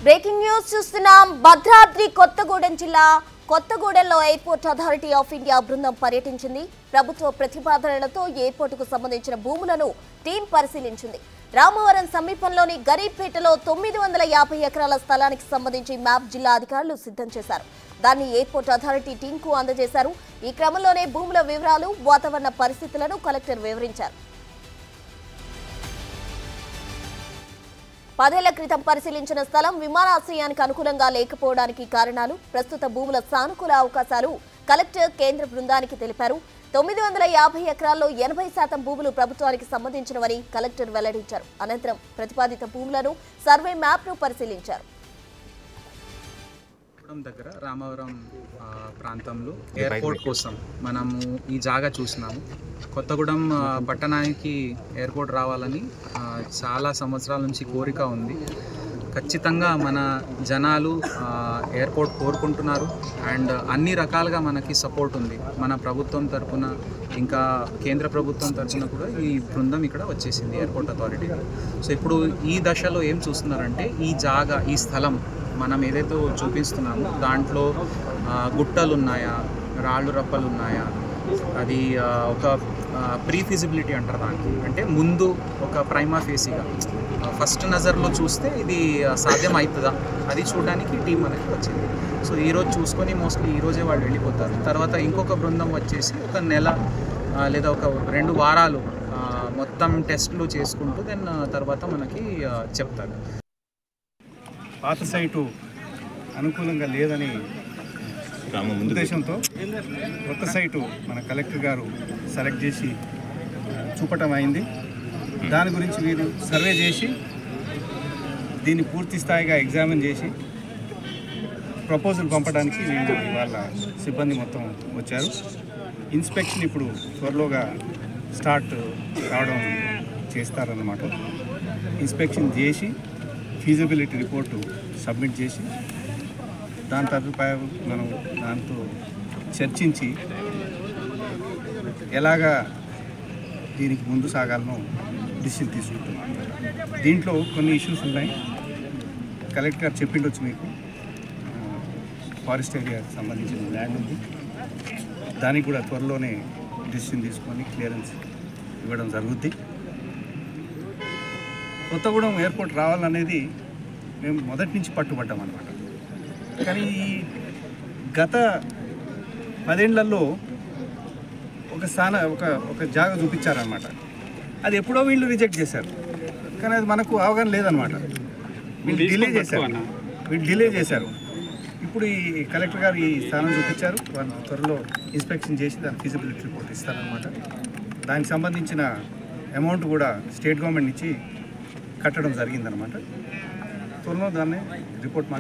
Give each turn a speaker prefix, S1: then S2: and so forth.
S1: Breaking news చూస్తున్నాం. భద్రాద్రి కొత్తగూడెం జిల్లా కొత్తగూడెంలో ఎయిర్పోర్ట్ అథారిటీ ఆఫ్ ఇండియా బృందం పర్యటించింది. ప్రభుత్వ ప్రతిపాదనలతో ఎయిర్పోర్టుకు సంబంధించిన భూములను టీం పరిశీలించింది. రామవరం సమీపంలోని గరీబ్పేటలో 950 ఎకరాల స్థలానికి సంబంధించి మ్యాప్ జిల్లా అధికారులు సిద్ధం చేశారు. దాన్ని ఎయిర్పోర్ట్ అథారిటీ టీంకు అందజేశారు. ఈ క్రమంలోనే భూముల వివరాలు, వాతావరణ పరిస్థితులను కలెక్టర్ వివరించారు. 10 ఏళ్ల క్రితం పరిశీలించిన స్థలం విమానాశ్రయానికి అనుకూలంగా లేకపోవడానికి కారణాలు, ప్రస్తుత భూముల సానుకూల అవకాశాలు కలెక్టర్ కేంద్ర బృందానికి తెలిపారు. 950 ఎకరాల్లో 80% భూములు ప్రభుత్వానికి సంబంధించినవని కలెక్టర్ వెల్లడించారు. అనంతరం ప్రతిపాదిత భూములను సర్వే మ్యాప్ను పరిశీలించారు.
S2: దగ్గర రామవరం ప్రాంతంలో ఎయిర్పోర్ట్ కోసం మనము ఈ జాగా చూసినాము. కొత్తగూడెం పట్టణానికి ఎయిర్పోర్ట్ రావాలని చాలా సంవత్సరాల నుంచి కోరిక ఉంది. ఖచ్చితంగా మన జనాలు ఎయిర్పోర్ట్ కోరుకుంటున్నారు అండ్ అన్ని రకాలుగా మనకి సపోర్ట్ ఉంది. మన ప్రభుత్వం తరఫున ఇంకా కేంద్ర ప్రభుత్వం తరఫున కూడా ఈ బృందం ఇక్కడ వచ్చేసింది ఎయిర్పోర్ట్ అథారిటీ. సో ఇప్పుడు ఈ దశలో ఏం చూస్తున్నారంటే ఈ జాగా, ఈ స్థలం మనం ఏదైతే చూపిస్తున్నామో దాంట్లో గుట్టలు ఉన్నాయా, రాళ్ళు రప్పలు ఉన్నాయా, అది ఒక ప్రీ ఫిజిబిలిటీ అంటారు దానికి. అంటే ముందు ఒక ప్రైమా ఫేసీగా ఫస్ట్ నజర్లో చూస్తే ఇది సాధ్యం అవుతుందా అది చూడడానికి టీం అనేది వచ్చింది. సో ఈరోజు చూసుకొని మోస్ట్లీ ఈరోజే వాళ్ళు వెళ్ళిపోతారు. తర్వాత ఇంకొక బృందం వచ్చేసి ఒక నెల లేదా ఒక 2 వారాలు మొత్తం టెస్టులు చేసుకుంటూ దెన్ తర్వాత మనకి చెప్తారు.
S3: పాత సైటు అనుకూలంగా లేదని ఉద్దేశంతో కొత్త సైటు మన కలెక్టర్ గారు సెలెక్ట్ చేసి చూపటం అయింది. దాని గురించి వీరు సర్వే చేసి దీన్ని పూర్తి స్థాయిగా ఎగ్జామిన్ చేసి ప్రపోజల్ పంపడానికి వీళ్ళు వాళ్ళ సిబ్బంది మొత్తం వచ్చారు. ఇన్స్పెక్షన్ ఇప్పుడు త్వరలోగా స్టార్ట్ కావడం చేస్తారన్నమాట. ఇన్స్పెక్షన్ చేసి ఫీజిబిలిటీ రిపోర్టు సబ్మిట్ చేసి దాని తదుపరి మనం దాంతో చర్చించి ఎలాగా దీనికి ముందు సాగాలనో డిసిషన్ తీసుకుంటున్నాం. దీంట్లో కొన్ని ఇష్యూస్ ఉన్నాయి. కలెక్టర్ గారు చెప్పిండొచ్చు మీకు, ఫారెస్ట్ ఏరియాకి సంబంధించిన ల్యాండ్ ఉంది. దానికి కూడా త్వరలోనే డిసిషన్ తీసుకొని క్లియరెన్స్ ఇవ్వడం జరుగుద్ది. కొత్తగూడెం ఎయిర్పోర్ట్ రావాలనేది మేము మొదటి నుంచి పట్టుబడ్డాం అన్నమాట. కానీ ఈ గత 10 ఏళ్లలో ఒక జాగా చూపించారనమాట. అది ఎప్పుడో వీళ్ళు రిజెక్ట్ చేశారు. కానీ అది మనకు అవగాహన లేదనమాట. వీళ్ళు డిలే చేశారు. ఇప్పుడు ఈ కలెక్టర్ గారు ఈ స్థానం చూపించారు. వాళ్ళు త్వరలో ఇన్స్పెక్షన్ చేసి దాని ఫీజిబిలిటీ రిపోర్ట్ ఇస్తారనమాట. దానికి సంబంధించిన అమౌంట్ కూడా స్టేట్ గవర్నమెంట్ నుంచి కట్టడం జరిగిందనమాట. త్వరలో దాన్ని రిపోర్ట్